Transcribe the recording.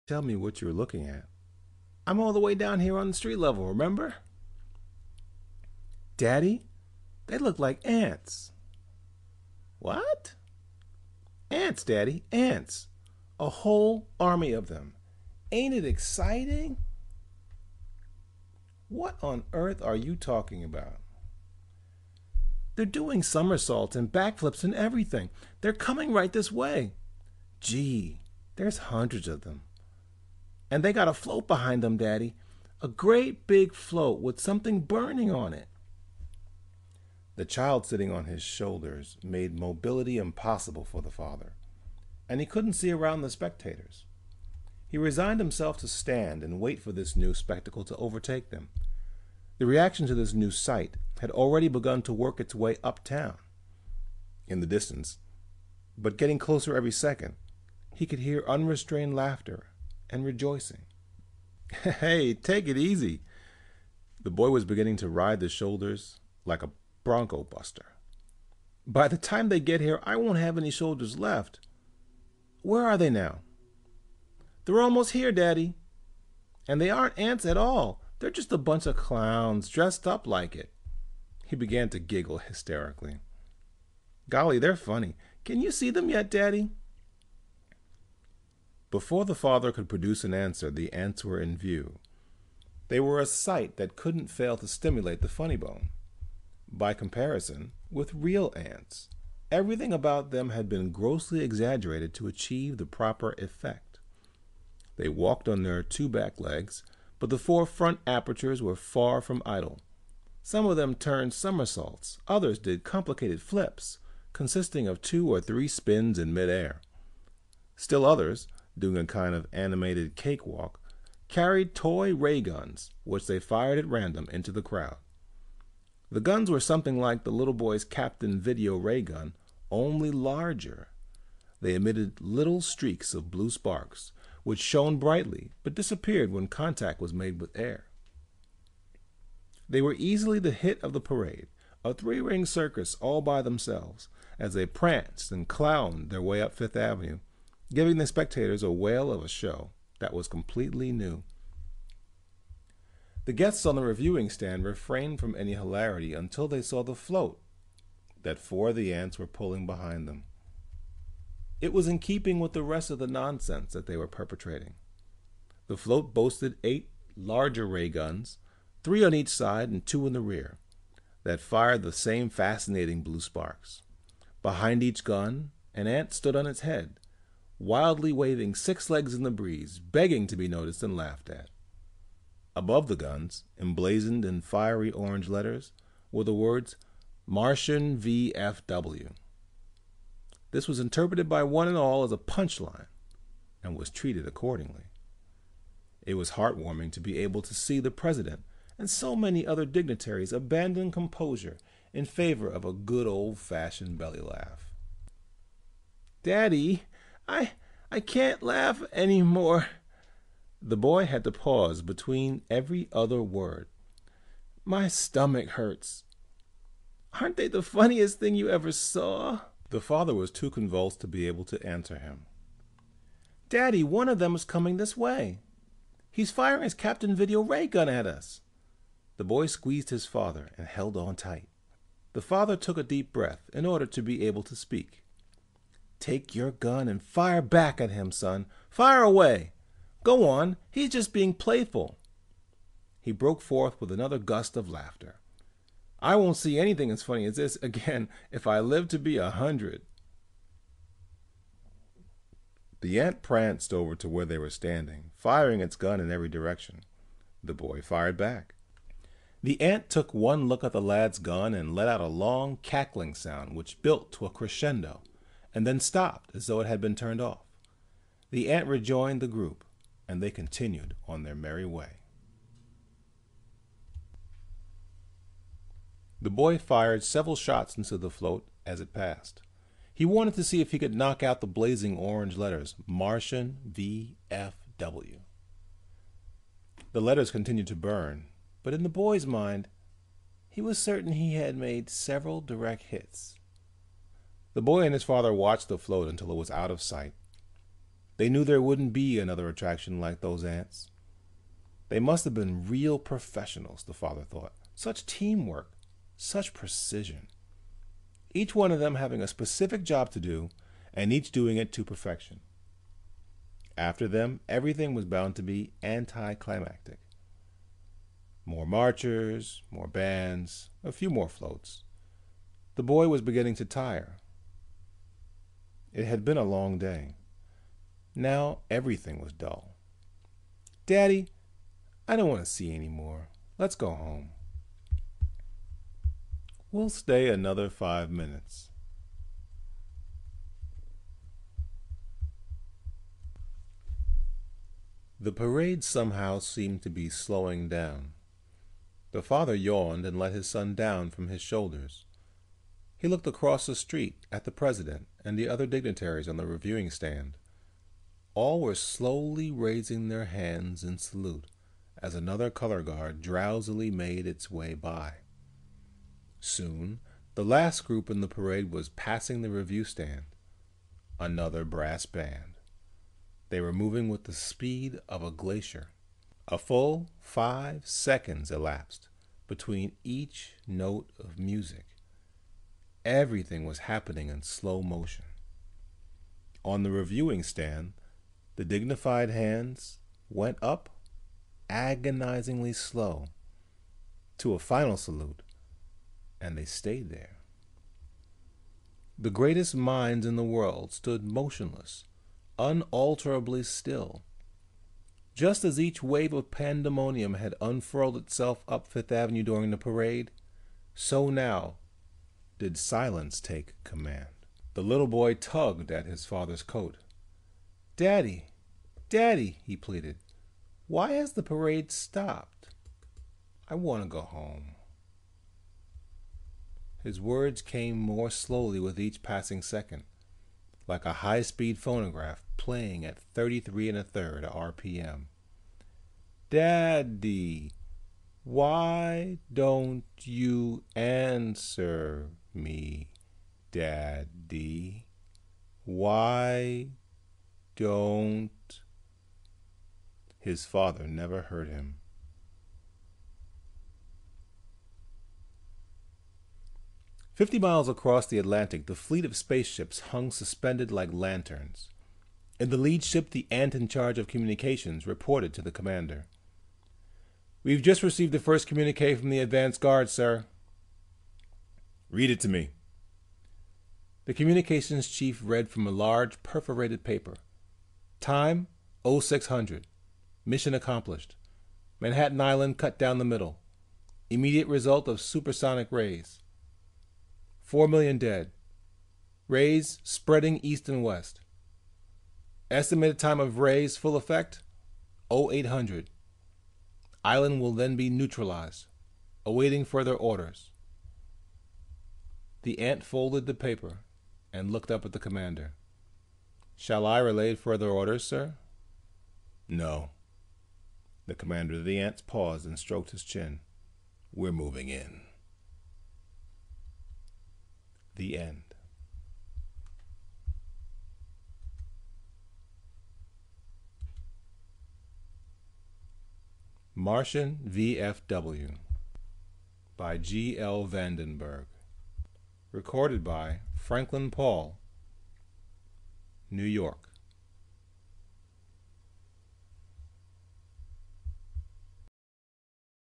Tell me what you're looking at. I'm all the way down here on the street level, remember? Daddy, they look like ants. What? Ants, Daddy, ants. A whole army of them. Ain't it exciting? What on earth are you talking about? They're doing somersaults and backflips and everything. They're coming right this way. Gee, there's hundreds of them. And they got a float behind them, Daddy. A great big float with something burning on it. The child sitting on his shoulders made mobility impossible for the father, and he couldn't see around the spectators. He resigned himself to stand and wait for this new spectacle to overtake them. The reaction to this new sight had already begun to work its way uptown. In the distance, but getting closer every second, he could hear unrestrained laughter and rejoicing. Hey, take it easy. The boy was beginning to ride the shoulders like a bronco buster. By the time they get here, I won't have any shoulders left. Where are they now? They're almost here, Daddy. And they aren't ants at all. They're just a bunch of clowns dressed up like it. He began to giggle hysterically. Golly, they're funny. Can you see them yet, Daddy? Before the father could produce an answer, the ants were in view. They were a sight that couldn't fail to stimulate the funny bone. By comparison with real ants, everything about them had been grossly exaggerated to achieve the proper effect. They walked on their two back legs, but the four front apertures were far from idle. Some of them turned somersaults, others did complicated flips, consisting of 2 or 3 spins in midair. Still others, doing a kind of animated cakewalk, carried toy ray guns, which they fired at random into the crowd. The guns were something like the little boy's Captain Video ray gun, only larger. They emitted little streaks of blue sparks, which shone brightly but disappeared when contact was made with air. They were easily the hit of the parade, a 3-ring circus all by themselves, as they pranced and clowned their way up Fifth Avenue, giving the spectators a whale of a show that was completely new. The guests on the reviewing stand refrained from any hilarity until they saw the float that 4 of the ants were pulling behind them. It was in keeping with the rest of the nonsense that they were perpetrating. The float boasted 8 larger ray guns, 3 on each side and 2 in the rear, that fired the same fascinating blue sparks. Behind each gun, an ant stood on its head, wildly waving 6 legs in the breeze, begging to be noticed and laughed at. Above the guns, emblazoned in fiery orange letters, were the words Martian VFW. This was interpreted by one and all as a punchline and was treated accordingly. It was heartwarming to be able to see the president and so many other dignitaries abandon composure in favor of a good old-fashioned belly laugh. Daddy, I can't laugh anymore. The boy had to pause between every other word. My stomach hurts. Aren't they the funniest thing you ever saw? The father was too convulsed to be able to answer him. Daddy, one of them is coming this way. He's firing his Captain Video ray gun at us. The boy squeezed his father and held on tight. The father took a deep breath in order to be able to speak. Take your gun and fire back at him, son. Fire away. Go on, he's just being playful. He broke forth with another gust of laughter. I won't see anything as funny as this again if I live to be 100. The ant pranced over to where they were standing, firing its gun in every direction. The boy fired back. The ant took one look at the lad's gun and let out a long cackling sound which built to a crescendo and then stopped as though it had been turned off. The ant rejoined the group, and they continued on their merry way. The boy fired several shots into the float as it passed. He wanted to see if he could knock out the blazing orange letters, Martian VFW. The letters continued to burn, but in the boy's mind, he was certain he had made several direct hits. The boy and his father watched the float until it was out of sight. They knew there wouldn't be another attraction like those ants. They must have been real professionals, the father thought. Such teamwork, such precision. Each one of them having a specific job to do, and each doing it to perfection. After them, everything was bound to be anticlimactic. More marchers, more bands, a few more floats. The boy was beginning to tire. It had been a long day. Now everything was dull. "Daddy, I don't want to see any more. Let's go home." "We'll stay another 5 minutes." The parade somehow seemed to be slowing down. The father yawned and let his son down from his shoulders. He looked across the street at the president and the other dignitaries on the reviewing stand. All were slowly raising their hands in salute as another color guard drowsily made its way by. Soon, the last group in the parade was passing the review stand. Another brass band. They were moving with the speed of a glacier. A full 5 seconds elapsed between each note of music. Everything was happening in slow motion. On the reviewing stand, the dignified hands went up, agonizingly slow, to a final salute, and they stayed there. The greatest minds in the world stood motionless, unalterably still. Just as each wave of pandemonium had unfurled itself up Fifth Avenue during the parade, so now did silence take command. The little boy tugged at his father's coat. "Daddy, Daddy," he pleaded, "why has the parade stopped? I want to go home." His words came more slowly with each passing second, like a high-speed phonograph playing at 33 1/3 RPM. "Daddy, why don't you answer me, Daddy? Why don't..." His father never heard him. "50 miles across the Atlantic, the fleet of spaceships hung suspended like lanterns. In the lead ship, the ant in charge of communications reported to the commander. "We've just received the first communique from the advance guard, sir." "Read it to me." The communications chief read from a large perforated paper. "Time, 0600. Mission accomplished. Manhattan Island cut down the middle. Immediate result of supersonic rays. 4 million dead. Rays spreading east and west. Estimated time of rays full effect, 0800. Island will then be neutralized. Awaiting further orders." The ant folded the paper and looked up at the commander. "Shall I relay further orders, sir?" "No." The commander of the ants paused and stroked his chin. "We're moving in." The end. Martian VFW by G.L. Vandenberg. Recorded by Franklin Paul, New York.